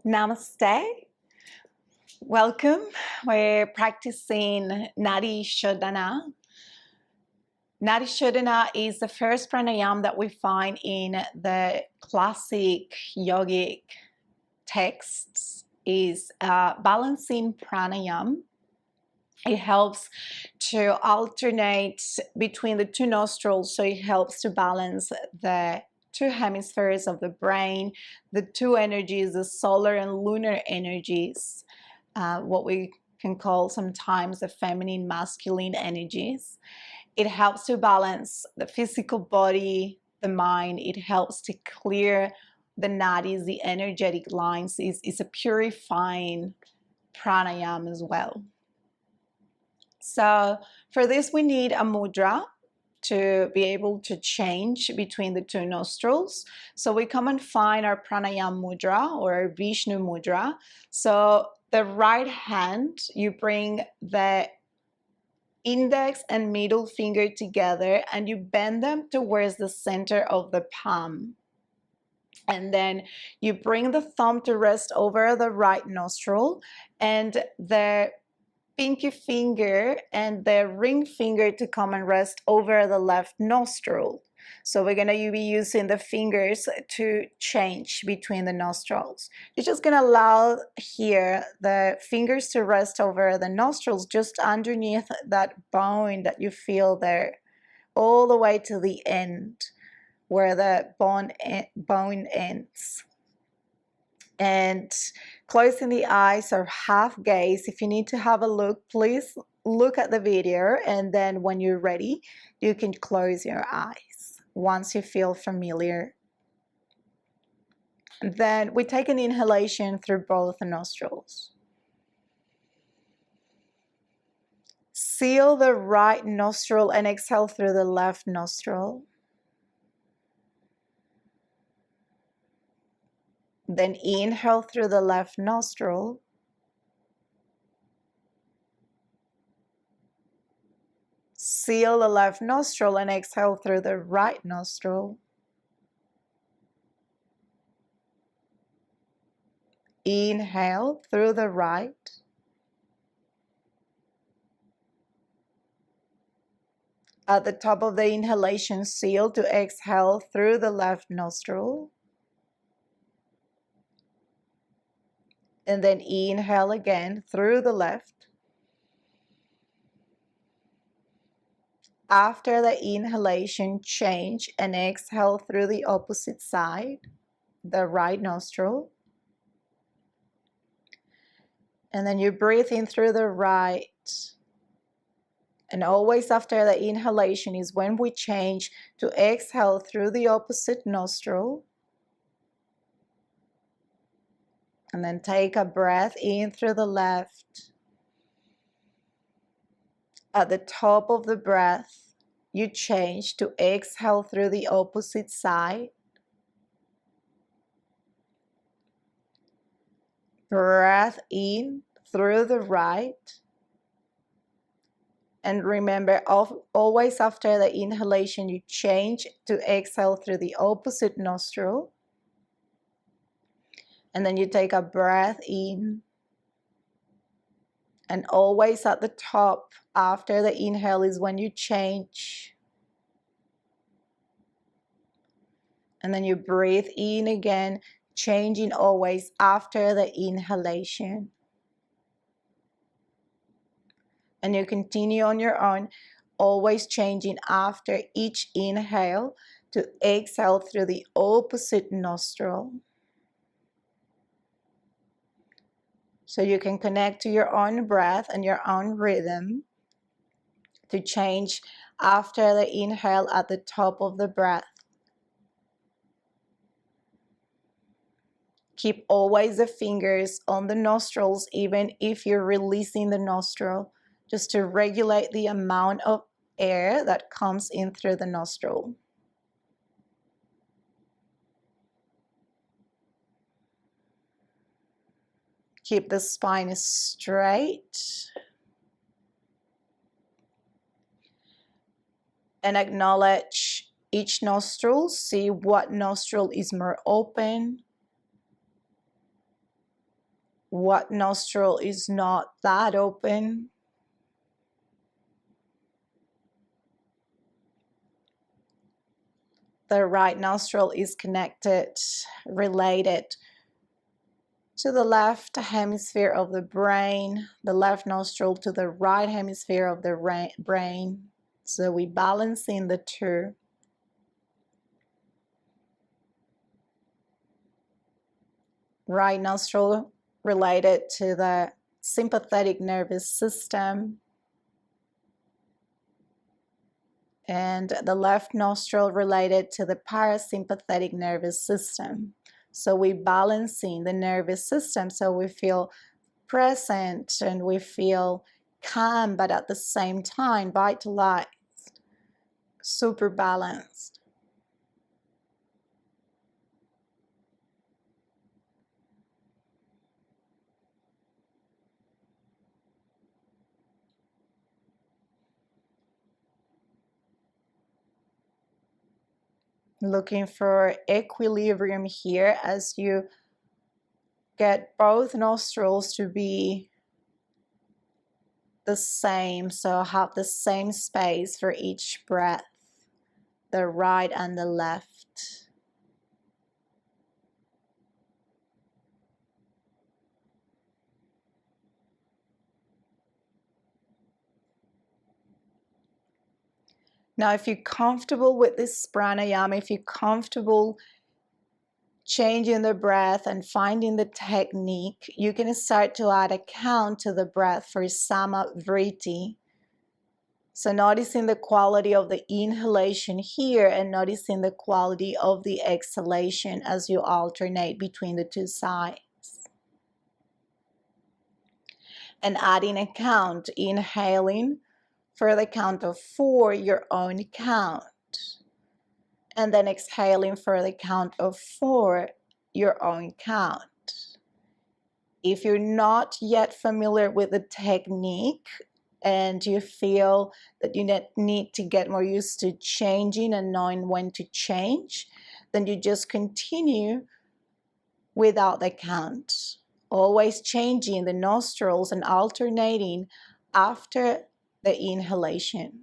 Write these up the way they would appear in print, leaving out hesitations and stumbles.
Namaste. Welcome. We're practicing Nadi Shodhana. Nadi Shodhana is the first pranayama that we find in the classic yogic texts. Is balancing pranayama. It helps to alternate between the two nostrils, so it helps to balance the two hemispheres of the brain, the two energies, the solar and lunar energies, what we can call sometimes the feminine, masculine energies. It helps to balance the physical body, the mind. It helps to clear the nadis, the energetic lines. It's a purifying pranayama as well. So for this, we need a mudra to be able to change between the two nostrils. So we come and find our pranayama mudra or our Vishnu mudra. So the right hand, you bring the index and middle finger together and you bend them towards the center of the palm. And then you bring the thumb to rest over the right nostril and the pinky finger and the ring finger to come and rest over the left nostril. So we're going to be using the fingers to change between the nostrils. You're just going to allow here the fingers to rest over the nostrils just underneath that bone that you feel there, all the way to the end where the bone ends. And closing the eyes or half gaze. If you need to have a look, please look at the video, and then when you're ready, you can close your eyes once you feel familiar. And then we take an inhalation through both nostrils. Seal the right nostril and exhale through the left nostril. Then inhale through the left nostril. Seal the left nostril and exhale through the right nostril. Inhale through the right. At the top of the inhalation, seal to exhale through the left nostril. And then inhale again through the left. After the inhalation, change and exhale through the opposite side, the right nostril. And then you breathe in through the right. And always after the inhalation is when we change to exhale through the opposite nostril. And then take a breath in through the left. At the top of the breath, you change to exhale through the opposite side. Breath in through the right. And remember, always after the inhalation, you change to exhale through the opposite nostril. And then you take a breath in. And always at the top, after the inhale, is when you change. And then you breathe in again, changing always after the inhalation. And you continue on your own, always changing after each inhale to exhale through the opposite nostril. So you can connect to your own breath and your own rhythm to change after the inhale at the top of the breath. Keep always the fingers on the nostrils, even if you're releasing the nostril, just to regulate the amount of air that comes in through the nostril. Keep the spine straight. And acknowledge each nostril. See what nostril is more open. What nostril is not that open? The right nostril is connected, related to the left hemisphere of the brain, the left nostril to the right hemisphere of the brain. So we balance in the two. Right nostril related to the sympathetic nervous system, and the left nostril related to the parasympathetic nervous system. So we balancing the nervous system so we feel present and we feel calm, but at the same time vitalized, super balanced. Looking for equilibrium here as you get both nostrils to be the same, so have the same space for each breath, the right and the left. Now, if you're comfortable with this pranayama, if you're comfortable changing the breath and finding the technique, you can start to add a count to the breath for samavriti. So noticing the quality of the inhalation here and noticing the quality of the exhalation as you alternate between the two sides. And adding a count, inhaling for the count of 4, your own count. And then exhaling for the count of 4, your own count. If you're not yet familiar with the technique and you feel that you need to get more used to changing and knowing when to change, then you just continue without the count. Always changing the nostrils and alternating after the inhalation.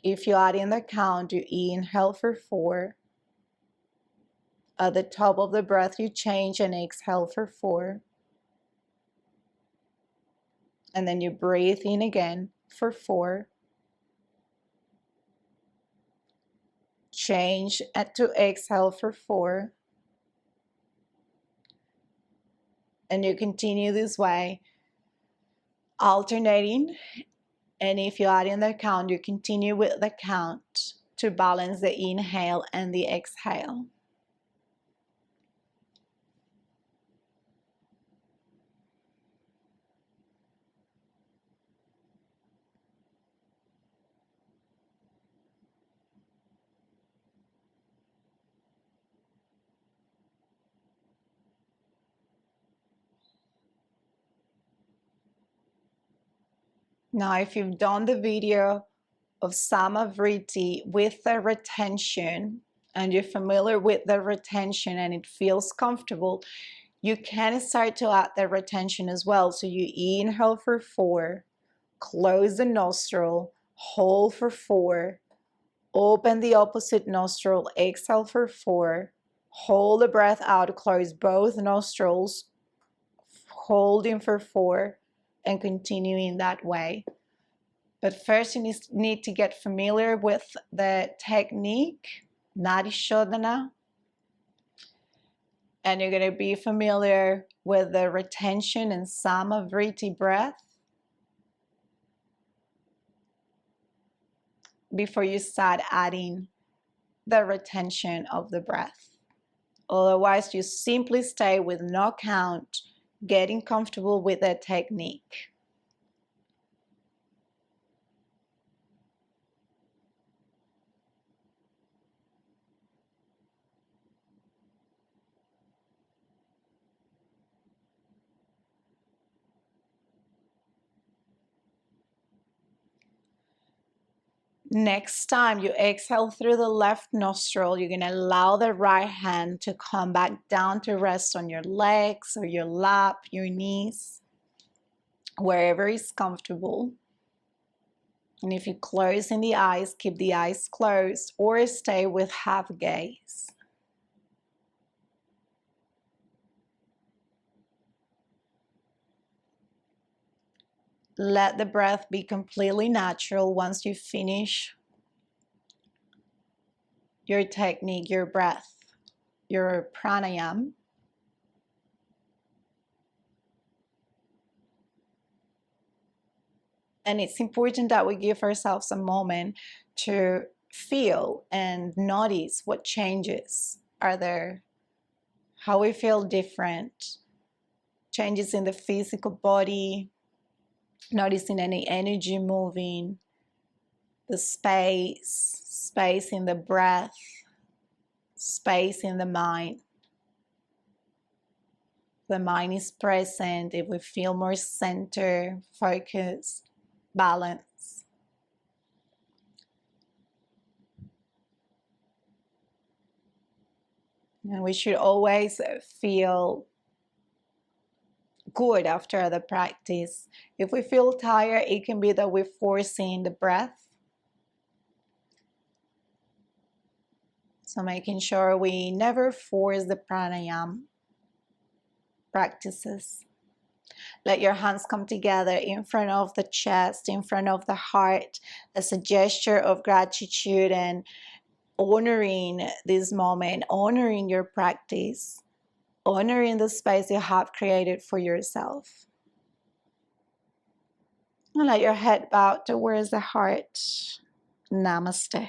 If you add in the count, you inhale for 4. At the top of the breath, you change and exhale for 4. And then you breathe in again for 4. Change to exhale for 4. And you continue this way, alternating. And if you add in the count, you continue with the count to balance the inhale and the exhale. Now, if you've done the video of samavriti with the retention and you're familiar with the retention and it feels comfortable, you can start to add the retention as well. So you inhale for 4, close the nostril, hold for 4, open the opposite nostril, exhale for 4, hold the breath out, close both nostrils, holding for 4, and continuing that way. But first you need to get familiar with the technique, Nadi Shodhana. And you're going to be familiar with the retention and samavriti breath before you start adding the retention of the breath. Otherwise, you simply stay with no count, getting comfortable with the technique. Next time you exhale through the left nostril, you're going to allow the right hand to come back down to rest on your legs or your lap, your knees, wherever is comfortable. And if you're closing the eyes, keep the eyes closed or stay with half gaze. Let the breath be completely natural once you finish your technique, your breath, your pranayama. And it's important that we give ourselves a moment to feel and notice what changes are there, how we feel different, changes in the physical body, noticing any energy moving, the space in the breath, space in the mind. The mind is present if we feel more centered, focused, balanced. And we should always feel good after the practice. If we feel tired, it can be that we're forcing the breath. So making sure we never force the pranayama practices. Let your hands come together in front of the chest, in front of the heart, as a gesture of gratitude and honoring this moment, honoring your practice, honoring the space you have created for yourself. And let your head bow towards the heart. Namaste.